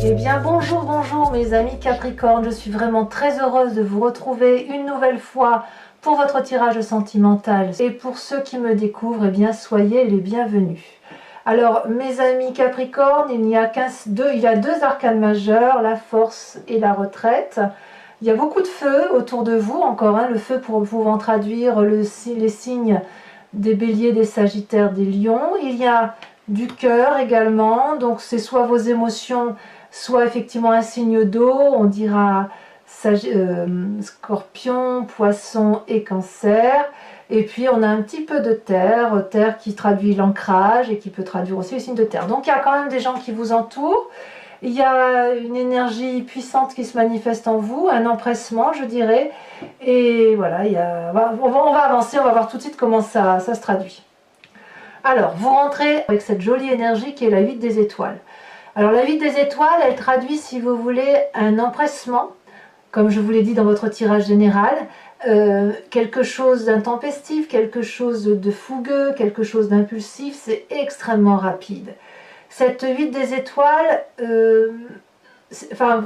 Eh bien bonjour, bonjour mes amis Capricorne, je suis vraiment très heureuse de vous retrouver une nouvelle fois pour votre tirage sentimental. Et pour ceux qui me découvrent, eh bien soyez les bienvenus. Alors mes amis Capricorne, il y a deux arcanes majeurs, la force et la retraite. Il y a beaucoup de feu autour de vous, encore le feu pour pouvant traduire les signes des béliers, des sagittaires, des lions. Il y a du cœur également, donc c'est soit vos émotions, soit effectivement un signe d'eau, on dira scorpion, poisson et cancer. Et puis on a un petit peu de terre, terre qui traduit l'ancrage et qui peut traduire aussi les signes de terre. Donc il y a quand même des gens qui vous entourent, il y a une énergie puissante qui se manifeste en vous, un empressement je dirais, et voilà, on va avancer, on va voir tout de suite comment ça se traduit. Alors, vous rentrez avec cette jolie énergie qui est la 8 des étoiles. Alors la 8 des étoiles, elle traduit, si vous voulez, un empressement, comme je vous l'ai dit dans votre tirage général, quelque chose d'intempestif, quelque chose de fougueux, quelque chose d'impulsif, c'est extrêmement rapide. Cette 8 des étoiles,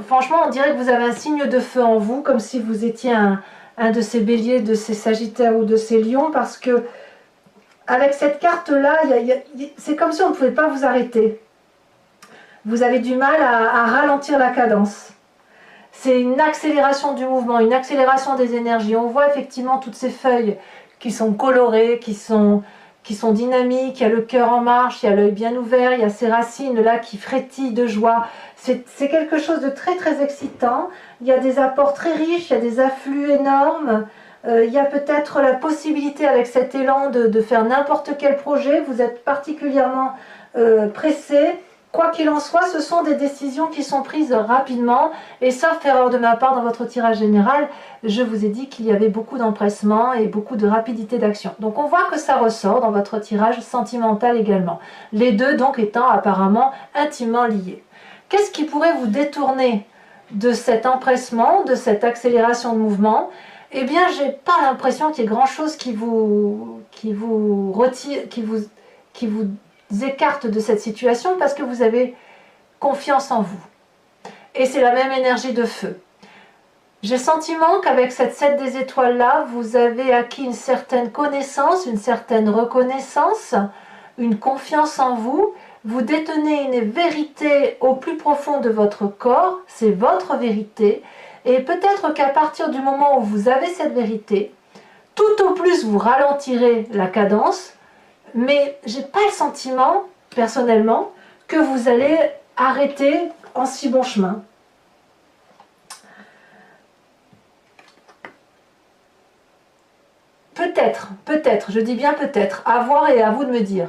franchement, on dirait que vous avez un signe de feu en vous, comme si vous étiez un de ces béliers, de ces sagittaires ou de ces lions, parce que avec cette carte-là, c'est comme si on ne pouvait pas vous arrêter. Vous avez du mal à ralentir la cadence. C'est une accélération du mouvement, une accélération des énergies. On voit effectivement toutes ces feuilles qui sont colorées, qui sont dynamiques. Il y a le cœur en marche, il y a l'œil bien ouvert, il y a ces racines là qui frétillent de joie. C'est quelque chose de très très excitant. Il y a des apports très riches, il y a des afflux énormes. Il y a peut-être la possibilité avec cet élan de faire n'importe quel projet. Vous êtes particulièrement pressé. Quoi qu'il en soit, ce sont des décisions qui sont prises rapidement. Et sauf erreur de ma part dans votre tirage général, je vous ai dit qu'il y avait beaucoup d'empressement et beaucoup de rapidité d'action. Donc on voit que ça ressort dans votre tirage sentimental également. Les deux donc étant apparemment intimement liés. Qu'est-ce qui pourrait vous détourner de cet empressement, de cette accélération de mouvement ? Eh bien, j'ai pas l'impression qu'il y ait grand-chose qui vous retire, qui vous écarte de cette situation parce que vous avez confiance en vous. Et c'est la même énergie de feu. J'ai le sentiment qu'avec cette 7 des étoiles-là, vous avez acquis une certaine connaissance, une certaine reconnaissance, une confiance en vous. Vous détenez une vérité au plus profond de votre corps, c'est votre vérité. Et peut-être qu'à partir du moment où vous avez cette vérité, tout au plus vous ralentirez la cadence, mais j'ai pas le sentiment, personnellement, que vous allez arrêter en si bon chemin. Peut-être, je dis bien peut-être, à voir et à vous de me dire,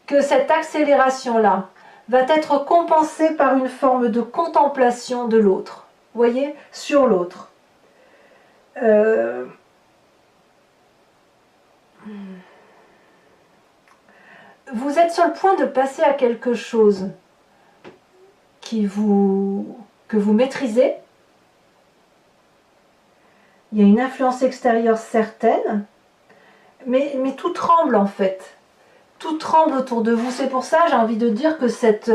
que cette accélération-là va être compensée par une forme de contemplation de l'autre. Voyez, sur l'autre. Vous êtes sur le point de passer à quelque chose que vous maîtrisez. Il y a une influence extérieure certaine, mais tout tremble en fait. Tout tremble autour de vous. C'est pour ça j'ai envie de dire que cette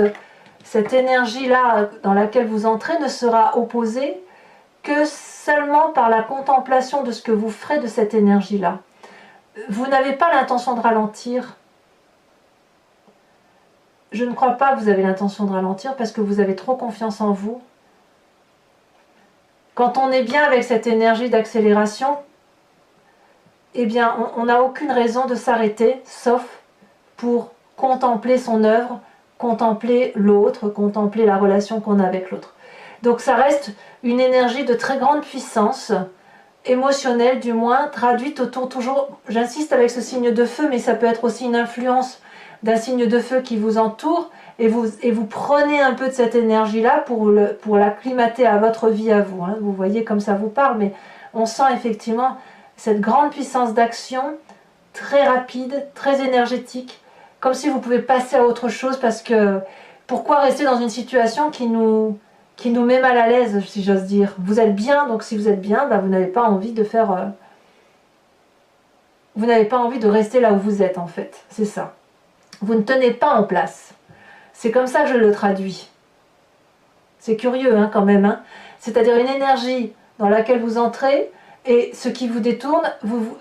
énergie-là dans laquelle vous entrez ne sera opposée que seulement par la contemplation de ce que vous ferez de cette énergie-là. Vous n'avez pas l'intention de ralentir. Je ne crois pas que vous avez l'intention de ralentir parce que vous avez trop confiance en vous. Quand on est bien avec cette énergie d'accélération, eh bien, on n'a aucune raison de s'arrêter, sauf pour contempler son œuvre, contempler l'autre, contempler la relation qu'on a avec l'autre. Donc ça reste une énergie de très grande puissance, émotionnelle du moins, traduite autour toujours, j'insiste avec ce signe de feu, mais ça peut être aussi une influence d'un signe de feu qui vous entoure, et vous prenez un peu de cette énergie-là pour l'acclimater à votre vie à vous. Hein. Vous voyez comme ça vous parle, mais on sent effectivement cette grande puissance d'action, très rapide, très énergétique, comme si vous pouvez passer à autre chose, parce que pourquoi rester dans une situation qui nous met mal à l'aise, si j'ose dire. Vous êtes bien, donc si vous êtes bien, vous n'avez pas envie de faire... vous n'avez pas envie de rester là où vous êtes, en fait. C'est ça. Vous ne tenez pas en place. C'est comme ça que je le traduis. C'est curieux hein, quand même. Hein. C'est-à-dire une énergie dans laquelle vous entrez et ce qui vous détourne,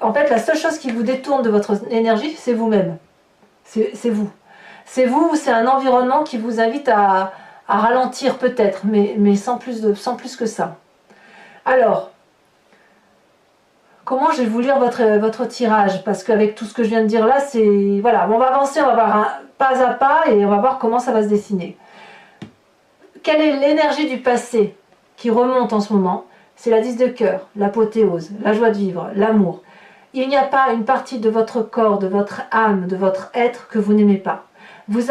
en fait la seule chose qui vous détourne de votre énergie, c'est vous-même. C'est vous. C'est vous ou c'est un environnement qui vous invite à ralentir peut-être, mais sans plus que ça. Alors, comment je vais vous lire votre tirage? Parce qu'avec tout ce que je viens de dire là, c'est... Voilà, on va avancer, on va voir un pas à pas et on va voir comment ça va se dessiner. Quelle est l'énergie du passé qui remonte en ce moment? C'est la 10 de cœur, l'apothéose, la joie de vivre, l'amour. Il n'y a pas une partie de votre corps, de votre âme, de votre être que vous n'aimez pas. Vous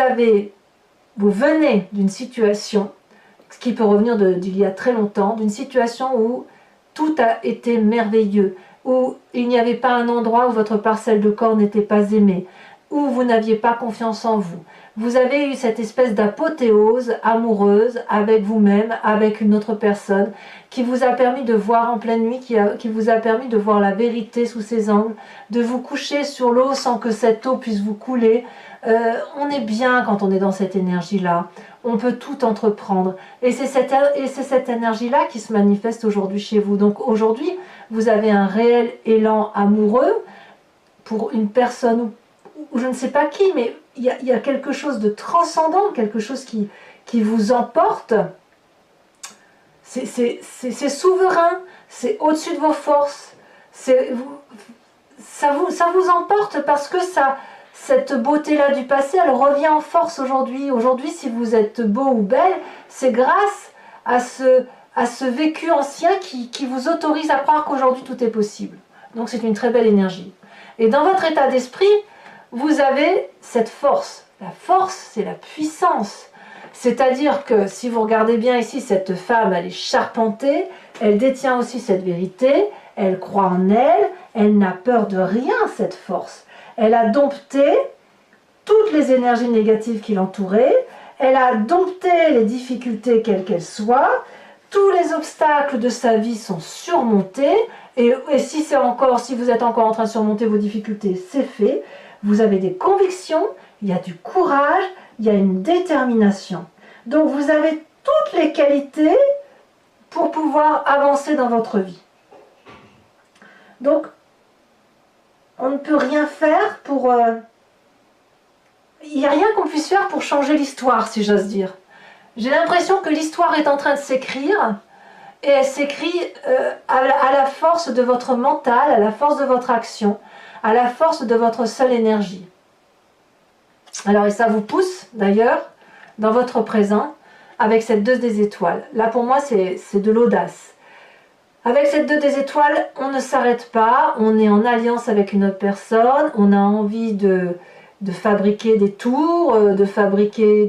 venez d'une situation, ce qui peut revenir d'il y a très longtemps, d'une situation où tout a été merveilleux, où il n'y avait pas un endroit où votre parcelle de corps n'était pas aimée, où vous n'aviez pas confiance en vous. Vous avez eu cette espèce d'apothéose amoureuse avec vous-même, avec une autre personne, qui vous a permis de voir en pleine nuit, qui vous a permis de voir la vérité sous ses angles, de vous coucher sur l'eau sans que cette eau puisse vous couler. On est bien quand on est dans cette énergie-là. On peut tout entreprendre. Et c'est cette énergie-là qui se manifeste aujourd'hui chez vous. Donc aujourd'hui, vous avez un réel élan amoureux pour une personne ou je ne sais pas qui, mais il y a quelque chose de transcendant, quelque chose qui vous emporte. C'est souverain, c'est au-dessus de vos forces. Ça vous emporte parce que cette beauté-là du passé, elle revient en force aujourd'hui. Aujourd'hui, si vous êtes beau ou belle, c'est grâce à ce vécu ancien qui vous autorise à croire qu'aujourd'hui tout est possible. Donc c'est une très belle énergie. Et dans votre état d'esprit, vous avez cette force. La force, c'est la puissance. C'est-à-dire que si vous regardez bien ici, cette femme, elle est charpentée, elle détient aussi cette vérité, elle croit en elle, elle n'a peur de rien, cette force. Elle a dompté toutes les énergies négatives qui l'entouraient, elle a dompté les difficultés quelles qu'elles soient, tous les obstacles de sa vie sont surmontés, et si vous êtes encore en train de surmonter vos difficultés, c'est fait. Vous avez des convictions, il y a du courage, il y a une détermination. Donc vous avez toutes les qualités pour pouvoir avancer dans votre vie. Donc, on ne peut rien faire pour... il n'y a rien qu'on puisse faire pour changer l'histoire, si j'ose dire. J'ai l'impression que l'histoire est en train de s'écrire, et elle s'écrit à la force de votre mental, à la force de votre action, à la force de votre seule énergie. Alors, et ça vous pousse, d'ailleurs, dans votre présent, avec cette 2 des étoiles. Là, pour moi, c'est de l'audace. Avec cette 2 des étoiles, on ne s'arrête pas, on est en alliance avec une autre personne, on a envie de fabriquer des tours, de fabriquer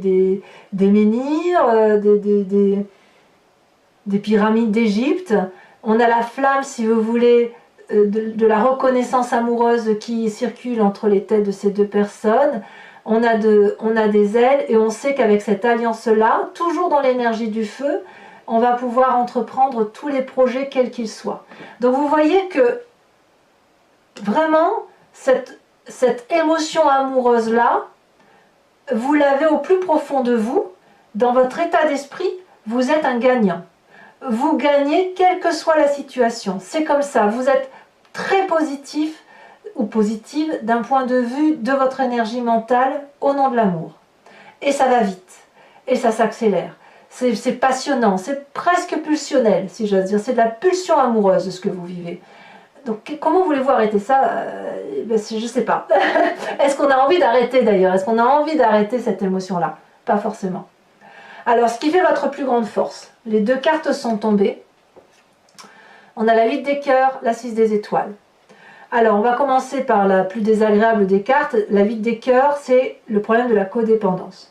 des menhirs, des pyramides d'Égypte. On a la flamme, si vous voulez, de la reconnaissance amoureuse qui circule entre les têtes de ces deux personnes. On a des ailes et on sait qu'avec cette alliance-là, toujours dans l'énergie du feu, on va pouvoir entreprendre tous les projets quels qu'ils soient. Donc vous voyez que vraiment, cette émotion amoureuse-là, vous l'avez au plus profond de vous, dans votre état d'esprit, vous êtes un gagnant. Vous gagnez quelle que soit la situation. C'est comme ça, vous êtes très positif ou positive d'un point de vue de votre énergie mentale au nom de l'amour. Et ça va vite, et ça s'accélère. C'est passionnant, c'est presque pulsionnel, si j'ose dire. C'est de la pulsion amoureuse de ce que vous vivez. Donc comment voulez-vous arrêter ça? Je ne sais pas. Est-ce qu'on a envie d'arrêter d'ailleurs? Est-ce qu'on a envie d'arrêter cette émotion-là? Pas forcément. Alors, ce qui fait votre plus grande force, les deux cartes sont tombées. On a la 8 des cœurs, la 6 des étoiles. Alors, on va commencer par la plus désagréable des cartes. La 8 des cœurs, c'est le problème de la codépendance.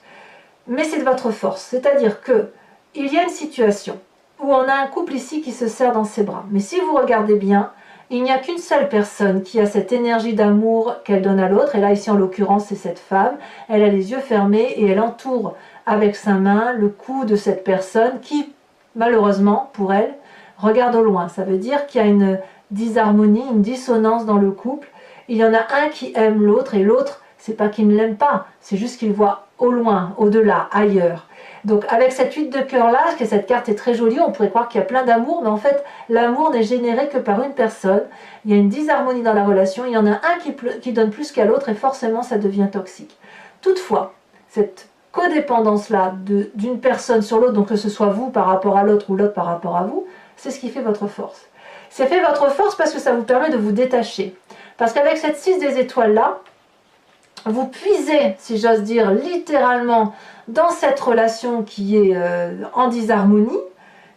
Mais c'est de votre force. C'est-à-dire que il y a une situation où on a un couple ici qui se serre dans ses bras. Mais si vous regardez bien, il n'y a qu'une seule personne qui a cette énergie d'amour qu'elle donne à l'autre. Et là, ici, en l'occurrence, c'est cette femme. Elle a les yeux fermés et elle entoure avec sa main le cou de cette personne qui, malheureusement, pour elle, regarde au loin. Ça veut dire qu'il y a une disharmonie, une dissonance dans le couple. Il y en a un qui aime l'autre et l'autre, c'est pas qu'il ne l'aime pas, c'est juste qu'il voit au loin, au-delà, ailleurs. Donc avec cette 8 de cœur là, parce que cette carte est très jolie, on pourrait croire qu'il y a plein d'amour, mais en fait l'amour n'est généré que par une personne. Il y a une disharmonie dans la relation, il y en a un qui donne plus qu'à l'autre et forcément ça devient toxique. Toutefois, cette codépendance là d'une personne sur l'autre, donc que ce soit vous par rapport à l'autre ou l'autre par rapport à vous, c'est ce qui fait votre force. C'est fait votre force parce que ça vous permet de vous détacher. Parce qu'avec cette 6 des étoiles là, vous puisez, si j'ose dire, littéralement dans cette relation qui est en disharmonie,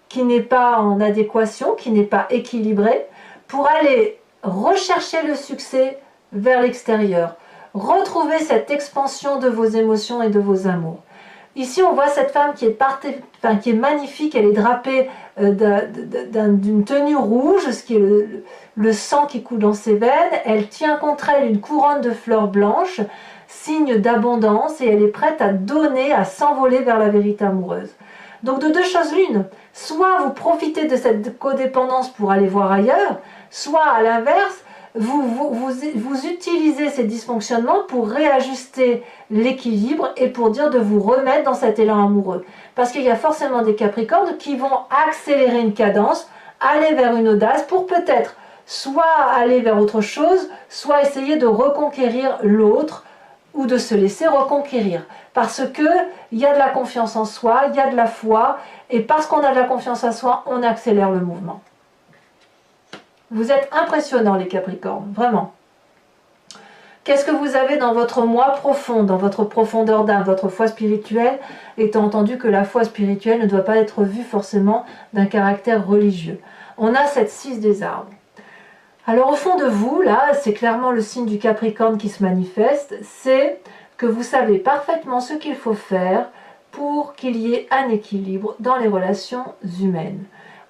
qui n'est pas en adéquation, qui n'est pas équilibrée, pour aller rechercher le succès vers l'extérieur, retrouver cette expansion de vos émotions et de vos amours. Ici, on voit cette femme qui est magnifique, elle est drapée d'une tenue rouge, ce qui est le sang qui coule dans ses veines. Elle tient contre elle une couronne de fleurs blanches, signe d'abondance, et elle est prête à donner, à s'envoler vers la vérité amoureuse. Donc de deux choses l'une, soit vous profitez de cette codépendance pour aller voir ailleurs, soit à l'inverse, vous utilisez ces dysfonctionnements pour réajuster l'équilibre et pour dire de vous remettre dans cet élan amoureux. Parce qu'il y a forcément des Capricornes qui vont accélérer une cadence, aller vers une audace pour peut-être soit aller vers autre chose, soit essayer de reconquérir l'autre ou de se laisser reconquérir. Parce qu'il y a de la confiance en soi, il y a de la foi, et parce qu'on a de la confiance en soi, on accélère le mouvement. Vous êtes impressionnants les Capricornes, vraiment. Qu'est-ce que vous avez dans votre moi profond, dans votre profondeur d'âme, votre foi spirituelle, étant entendu que la foi spirituelle ne doit pas être vue forcément d'un caractère religieux. On a cette 6 des arbres. Alors au fond de vous, là, c'est clairement le signe du Capricorne qui se manifeste, c'est que vous savez parfaitement ce qu'il faut faire pour qu'il y ait un équilibre dans les relations humaines.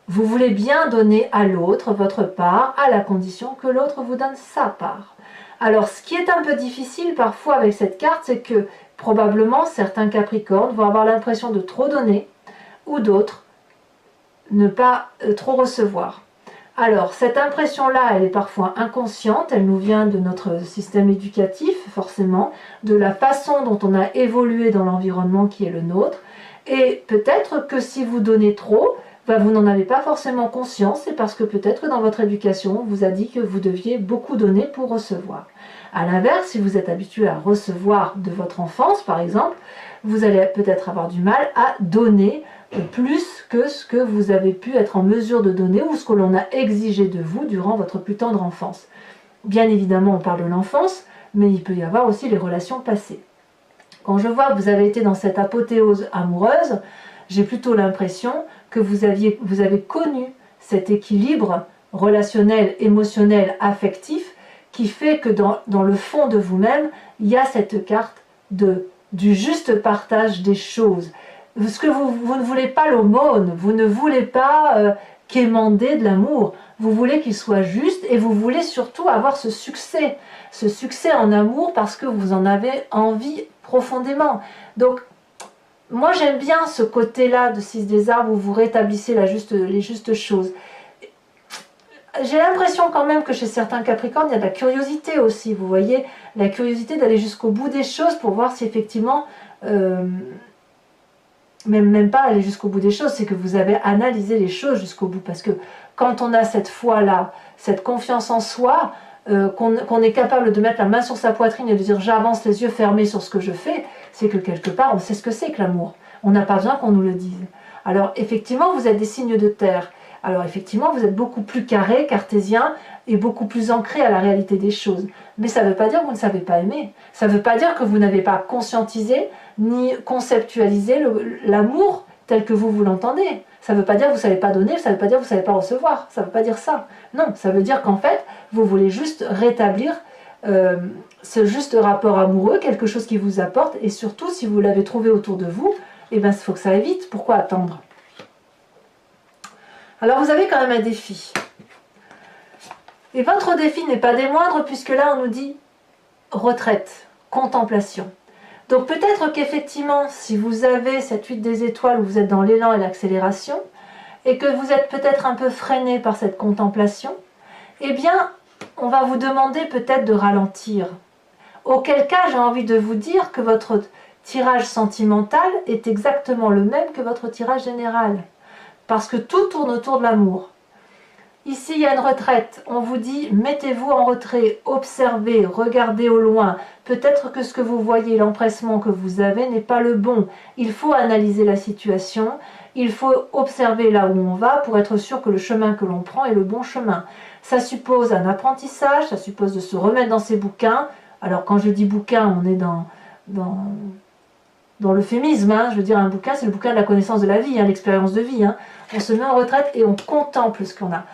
Vous voulez bien donner à l'autre votre part, à la condition que l'autre vous donne sa part. Alors, ce qui est un peu difficile parfois avec cette carte, c'est que probablement certains Capricornes vont avoir l'impression de trop donner, ou d'autres ne pas trop recevoir. Alors, cette impression-là, elle est parfois inconsciente, elle nous vient de notre système éducatif, forcément, de la façon dont on a évolué dans l'environnement qui est le nôtre, et peut-être que si vous donnez trop, vous n'en avez pas forcément conscience, c'est parce que peut-être dans votre éducation, on vous a dit que vous deviez beaucoup donner pour recevoir. A l'inverse, si vous êtes habitué à recevoir de votre enfance, par exemple, vous allez peut-être avoir du mal à donner plus que ce que vous avez pu être en mesure de donner ou ce que l'on a exigé de vous durant votre plus tendre enfance. Bien évidemment, on parle de l'enfance, mais il peut y avoir aussi les relations passées. Quand je vois que vous avez été dans cette apothéose amoureuse, j'ai plutôt l'impression que vous avez connu cet équilibre relationnel, émotionnel, affectif, qui fait que dans le fond de vous-même, il y a cette carte du juste partage des choses. Parce que vous ne voulez pas l'aumône, vous ne voulez pas quémander de l'amour, vous voulez qu'il soit juste et vous voulez surtout avoir ce succès en amour parce que vous en avez envie profondément. Donc, moi j'aime bien ce côté-là de 6 des arbres où vous rétablissez les justes choses. J'ai l'impression quand même que chez certains Capricornes, il y a de la curiosité aussi, vous voyez, la curiosité d'aller jusqu'au bout des choses pour voir si effectivement, même pas aller jusqu'au bout des choses, c'est que vous avez analysé les choses jusqu'au bout, parce que quand on a cette foi-là, cette confiance en soi, qu'on est capable de mettre la main sur sa poitrine et de dire j'avance les yeux fermés sur ce que je fais, c'est que quelque part on sait ce que c'est que l'amour. On n'a pas besoin qu'on nous le dise. Alors effectivement vous êtes des signes de terre. Alors effectivement vous êtes beaucoup plus carré, cartésien et beaucoup plus ancré à la réalité des choses. Mais ça ne veut pas dire que vous ne savez pas aimer. Ça ne veut pas dire que vous n'avez pas conscientisé ni conceptualisé l'amour tel que vous l'entendez. Ça ne veut pas dire que vous ne savez pas donner, ça ne veut pas dire que vous ne savez pas recevoir. Ça ne veut pas dire ça. Non, ça veut dire qu'en fait, vous voulez juste rétablir ce juste rapport amoureux, quelque chose qui vous apporte, et surtout, si vous l'avez trouvé autour de vous, eh bien, il faut que ça aille vite. Pourquoi attendre? Alors, vous avez quand même un défi. Et votre défi n'est pas des moindres, puisque là, on nous dit retraite, contemplation. Donc peut-être qu'effectivement, si vous avez cette 8 des étoiles où vous êtes dans l'élan et l'accélération, et que vous êtes peut-être un peu freiné par cette contemplation, eh bien, on va vous demander peut-être de ralentir. Auquel cas, j'ai envie de vous dire que tirage sentimental est exactement le même que votre tirage général. Parce que tout tourne autour de l'amour. Ici, il y a une retraite. On vous dit, mettez-vous en retrait, observez, regardez au loin. Peut-être que ce que vous voyez, l'empressement que vous avez n'est pas le bon. Il faut analyser la situation. Il faut observer là où on va pour être sûr que le chemin que l'on prend est le bon chemin. Ça suppose un apprentissage, ça suppose de se remettre dans ses bouquins. Alors, quand je dis bouquin, on est dans l'euphémisme, hein. Je veux dire, un bouquin, c'est le bouquin de la connaissance de la vie, hein, l'expérience de vie. Hein. On se met en retraite et on contemple ce qu'on a.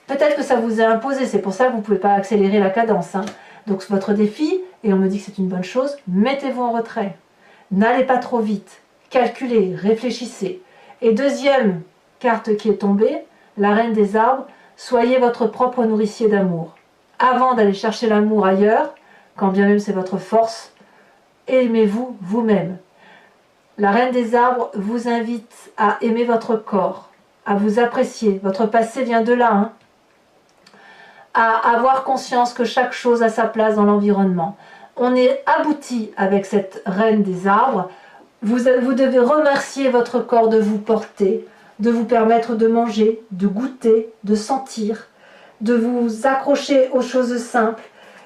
Peut-être que ça vous a imposé, c'est pour ça que vous ne pouvez pas accélérer la cadence. Hein. Donc votre défi, et on me dit que c'est une bonne chose, mettez-vous en retrait. N'allez pas trop vite. Calculez, réfléchissez. Et deuxième carte qui est tombée, la reine des arbres, soyez votre propre nourricier d'amour. Avant d'aller chercher l'amour ailleurs, quand bien même c'est votre force, aimez-vous vous-même. La reine des arbres vous invite à aimer votre corps, à vous apprécier. Votre passé vient de là, hein. À avoir conscience que chaque chose a sa place dans l'environnement. On est abouti avec cette reine des arbres. Vous devez remercier votre corps de vous porter, de vous permettre de manger, de goûter, de sentir, de vous accrocher aux choses simples.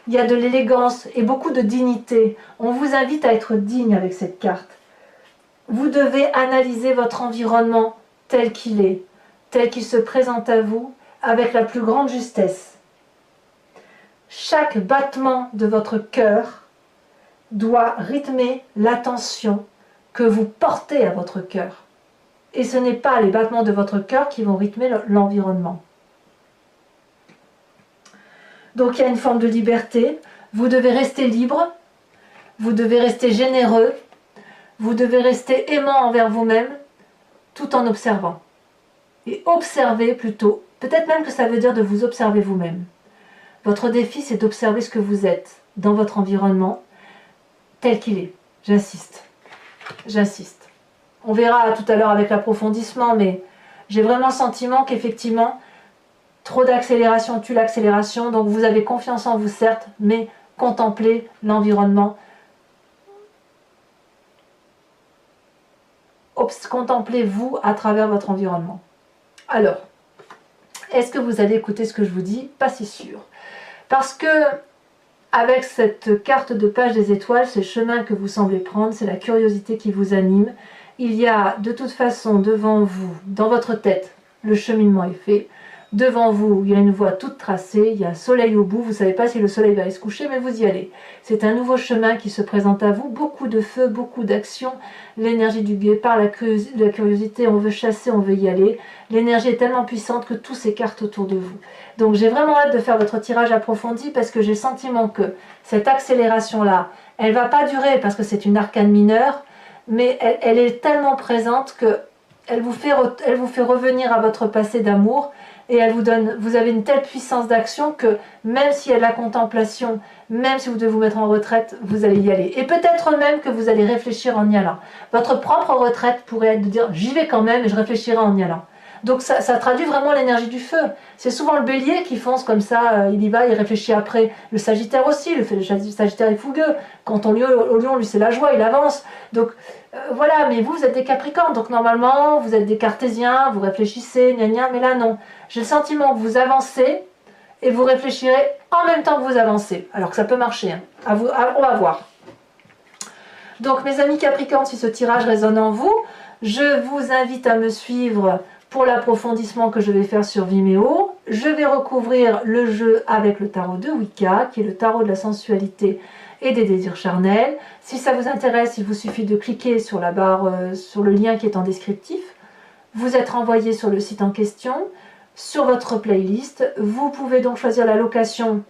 Il y a de l'élégance et beaucoup de dignité. On vous invite à être digne avec cette carte. Vous devez analyser votre environnement tel qu'il se présente à vous, avec la plus grande justesse. Chaque battement de votre cœur doit rythmer l'attention que vous portez à votre cœur. Et ce n'est pas les battements de votre cœur qui vont rythmer l'environnement. Donc il y a une forme de liberté. Vous devez rester libre, vous devez rester généreux, vous devez rester aimant envers vous-même, tout en observant. Et observer plutôt, peut-être même que ça veut dire de vous observer vous-même. Votre défi, c'est d'observer ce que vous êtes dans votre environnement, tel qu'il est. J'insiste. J'insiste. On verra tout à l'heure avec l'approfondissement, mais j'ai vraiment le sentiment qu'effectivement, trop d'accélération tue l'accélération, donc vous avez confiance en vous, certes, mais contemplez l'environnement. Contemplez-vous à travers votre environnement. Alors, est-ce que vous allez écouter ce que je vous dis? Pas si sûr. Parce que, avec cette carte de page des étoiles, c'est le chemin que vous semblez prendre, c'est la curiosité qui vous anime. Il y a de toute façon devant vous, dans votre tête, le cheminement est fait. Devant vous, il y a une voie toute tracée, il y a un soleil au bout, vous ne savez pas si le soleil va aller se coucher, mais vous y allez. C'est un nouveau chemin qui se présente à vous, beaucoup de feu, beaucoup d'action, l'énergie du guépard, la curiosité, on veut chasser, on veut y aller. L'énergie est tellement puissante que tout s'écarte autour de vous. Donc j'ai vraiment hâte de faire votre tirage approfondi parce que j'ai le sentiment que cette accélération-là, elle ne va pas durer parce que c'est une arcane mineure, mais elle est tellement présente que elle vous fait revenir à votre passé d'amour. Et elle vous avez une telle puissance d'action que même s'il y a de la contemplation, même si vous devez vous mettre en retraite, vous allez y aller. Et peut-être même que vous allez réfléchir en y allant. Votre propre retraite pourrait être de dire j'y vais quand même et je réfléchirai en y allant. Donc ça traduit vraiment l'énergie du feu. C'est souvent le bélier qui fonce comme ça, il y va, il réfléchit après. Le sagittaire aussi, le sagittaire est fougueux. Quand on au lion, lui c'est la joie, il avance. Donc voilà, mais vous êtes des capricornes, donc normalement vous êtes des cartésiens, vous réfléchissez, gna gna, mais là non. J'ai le sentiment que vous avancez et vous réfléchirez en même temps que vous avancez. Alors que ça peut marcher, hein. On va voir. Donc mes amis capricornes, si ce tirage résonne en vous, je vous invite à me suivre pour l'approfondissement que je vais faire sur Vimeo. Je vais recouvrir le jeu avec le tarot de Wicca, qui est le tarot de la sensualité et des désirs charnels. Si ça vous intéresse, il vous suffit de cliquer sur la barre, sur le lien qui est en descriptif. Vous êtes renvoyé sur le site en question, sur votre playlist. Vous pouvez donc choisir la location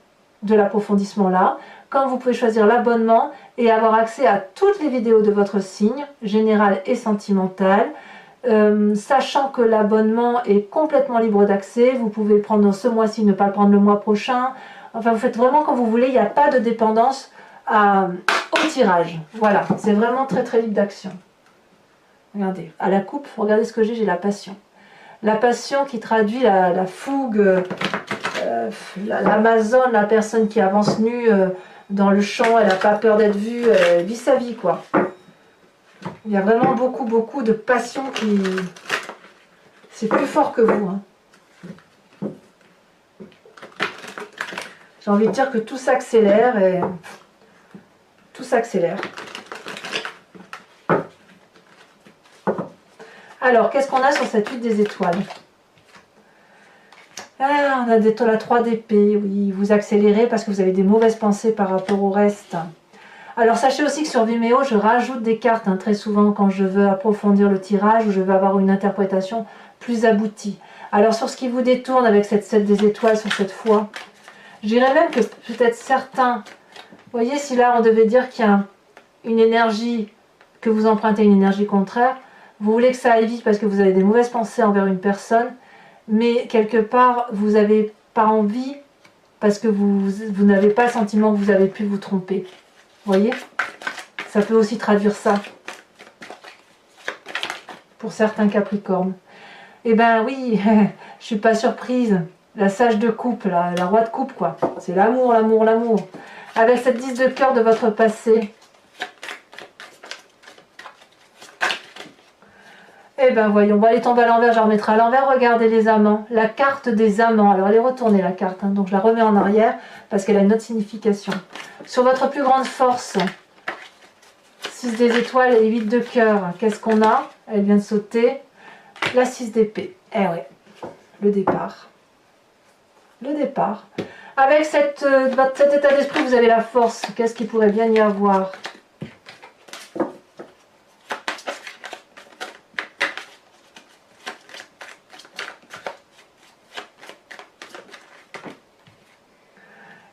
de l'approfondissement là, comme vous pouvez choisir l'abonnement et avoir accès à toutes les vidéos de votre signe, général et sentimental. Sachant que l'abonnement est complètement libre d'accès, vous pouvez le prendre ce mois-ci, ne pas le prendre le mois prochain. Enfin, vous faites vraiment quand vous voulez, il n'y a pas de dépendance au tirage. Voilà, c'est vraiment très très libre d'action. Regardez, à la coupe, regardez ce que j'ai la passion. La passion qui traduit la fougue, l'Amazone, la personne qui avance nue dans le champ, elle n'a pas peur d'être vue, elle vit sa vie quoi. Il y a vraiment beaucoup, beaucoup de passion qui... C'est plus fort que vous. Hein. J'ai envie de dire que tout s'accélère et... Tout s'accélère. Alors, qu'est-ce qu'on a sur cette huile des étoiles? Ah, on a la 3 d'épée, oui, vous accélérez parce que vous avez des mauvaises pensées par rapport au reste. Alors, sachez aussi que sur Vimeo, je rajoute des cartes très souvent quand je veux approfondir le tirage ou je veux avoir une interprétation plus aboutie. Alors, sur ce qui vous détourne avec cette 7 des étoiles sur cette fois, je dirais même que peut-être certains... Vous voyez, si là, on devait dire qu'il y a une énergie, que vous empruntez une énergie contraire, vous voulez que ça aille vite parce que vous avez des mauvaises pensées envers une personne, mais quelque part, vous n'avez pas envie parce que vous n'avez pas le sentiment que vous avez pu vous tromper. Vous voyez? Ça peut aussi traduire ça pour certains Capricornes. Eh ben oui, je suis pas surprise. La sage de coupe, la roi de coupe, quoi. C'est l'amour, l'amour, l'amour. Avec cette 10 de cœur de votre passé. Eh ben voyons, on va aller tomber à l'envers, je la remettrai à l'envers. Regardez les amants, la carte des amants. Alors elle est retournée la carte, donc je la remets en arrière parce qu'elle a une autre signification. Sur votre plus grande force, 6 des étoiles et 8 de cœur, qu'est-ce qu'on a? Elle vient de sauter. La 6 d'épée. Eh ouais, le départ. Le départ. Avec cet état d'esprit, vous avez la force. Qu'est-ce qu'il pourrait bien y avoir?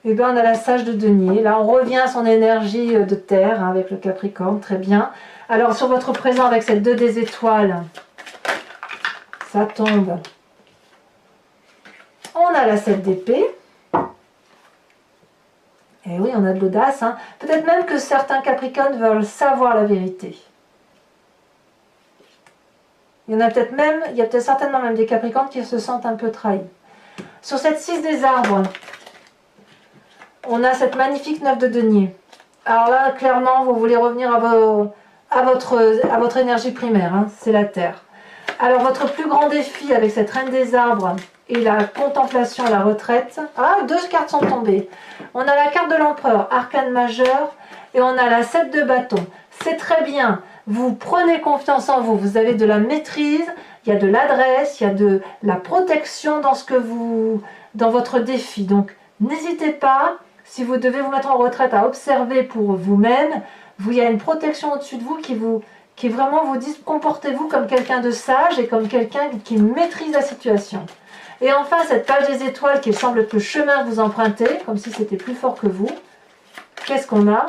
Eh bien, on a la sage de denier. Là, on revient à son énergie de terre avec le Capricorne. Très bien. Alors, sur votre présent avec cette 2 des étoiles, ça tombe. On a la 7 d'épée. Et oui, on a de l'audace. Peut-être même que certains Capricornes veulent savoir la vérité. Il y a peut-être certainement même des Capricornes qui se sentent un peu trahis. Sur cette 6 des arbres, on a cette magnifique 9 de denier. Alors là, clairement, vous voulez revenir à votre énergie primaire, c'est la terre. Alors, votre plus grand défi avec cette reine des arbres et la contemplation, la retraite. Ah, 2 cartes sont tombées. On a la carte de l'empereur, arcane majeur, et on a la 7 de bâton. C'est très bien. Vous prenez confiance en vous. Vous avez de la maîtrise, il y a de l'adresse, il y a de la protection dans votre défi. Donc, n'hésitez pas. Si vous devez vous mettre en retraite à observer pour vous-même, il y a une protection au-dessus de vous qui vraiment vous dit comportez-vous comme quelqu'un de sage et comme quelqu'un qui maîtrise la situation. Et enfin, cette page des étoiles qui semble être le chemin que vous empruntez, comme si c'était plus fort que vous. Qu'est-ce qu'on a?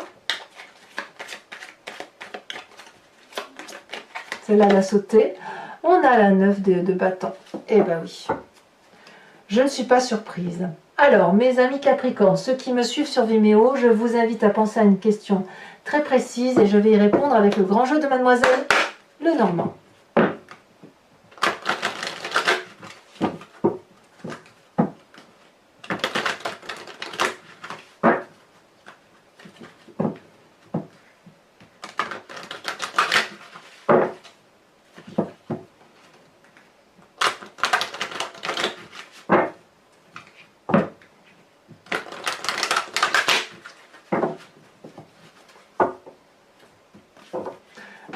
Celle-là, elle a sauté. On a la 9 de bâton. Eh ben oui. Je ne suis pas surprise. Alors, mes amis Capricornes, ceux qui me suivent sur Vimeo, je vous invite à penser à une question très précise et je vais y répondre avec le grand jeu de Mademoiselle Lenormand.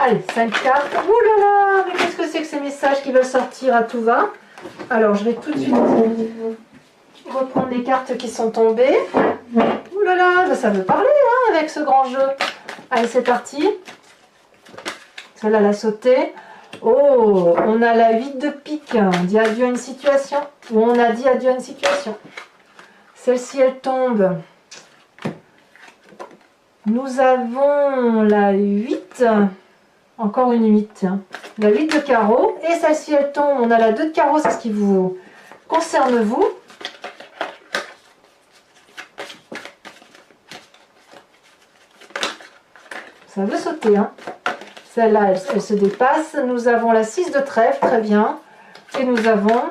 Allez, 5 cartes. Ouh là là, mais qu'est-ce que c'est que ces messages qui veulent sortir à tout va? Alors, je vais tout de suite reprendre les cartes qui sont tombées. Ouh là là, ça veut parler avec ce grand jeu. Allez, c'est parti. Celle-là, elle a sauté. Oh, on a la 8 de pique. On dit adieu à une situation. Ou on a dit adieu à une situation. Celle-ci, elle tombe. Nous avons la 8. Encore une 8. La 8 de carreau. Et celle-ci, elle tombe. On a la 2 de carreau. C'est ce qui vous concerne, vous. Ça veut sauter. Celle-là, elle se dépasse. Nous avons la 6 de trèfle. Très bien. Et nous avons...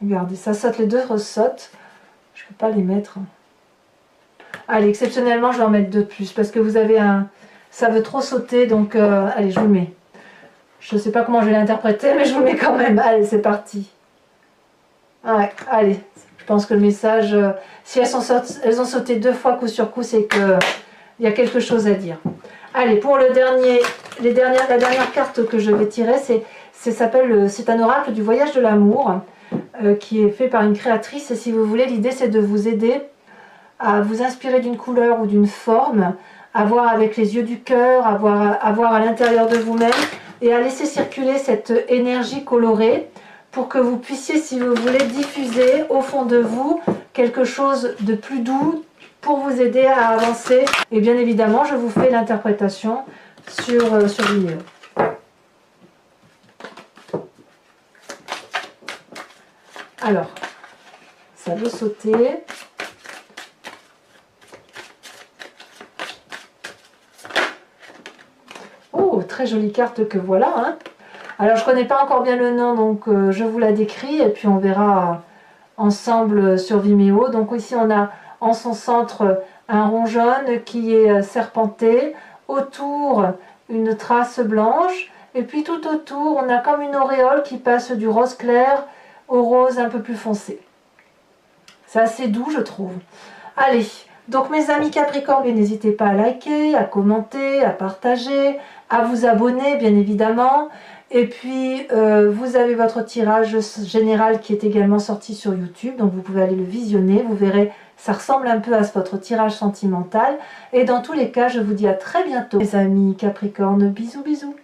Regardez, ça saute. Les deux ressautent. Je ne peux pas les mettre. Allez, exceptionnellement, je vais en mettre 2 de plus parce que vous avez un... Ça veut trop sauter, donc allez, je vous le mets. Je ne sais pas comment je vais l'interpréter, mais je vous le mets quand même. Allez, c'est parti. Ouais, allez, je pense que le message, si elles ont sauté 2 fois coup sur coup, c'est qu'il y a quelque chose à dire. Allez, pour le dernier, la dernière carte que je vais tirer, c'est un oracle du voyage de l'amour qui est fait par une créatrice. Et si vous voulez, l'idée c'est de vous aider à vous inspirer d'une couleur ou d'une forme, à voir avec les yeux du cœur, à voir à l'intérieur de vous-même et à laisser circuler cette énergie colorée pour que vous puissiez, si vous voulez, diffuser au fond de vous quelque chose de plus doux pour vous aider à avancer. Et bien évidemment, je vous fais l'interprétation sur Vimeo. Alors, ça veut sauter. Oh, très jolie carte que voilà, hein. Alors, je ne connais pas encore bien le nom, donc je vous la décris et puis on verra ensemble sur Vimeo. Donc ici, on a en son centre un rond jaune qui est serpenté, autour une trace blanche, et puis tout autour, on a comme une auréole qui passe du rose clair au rose un peu plus foncé. C'est assez doux, je trouve. Allez, donc mes amis Capricorne, n'hésitez pas à liker, à commenter, à partager, à vous abonner, bien évidemment. Et puis, vous avez votre tirage général qui est également sorti sur YouTube, donc vous pouvez aller le visionner, vous verrez, ça ressemble un peu à votre tirage sentimental. Et dans tous les cas, je vous dis à très bientôt, mes amis Capricorne, bisous bisous.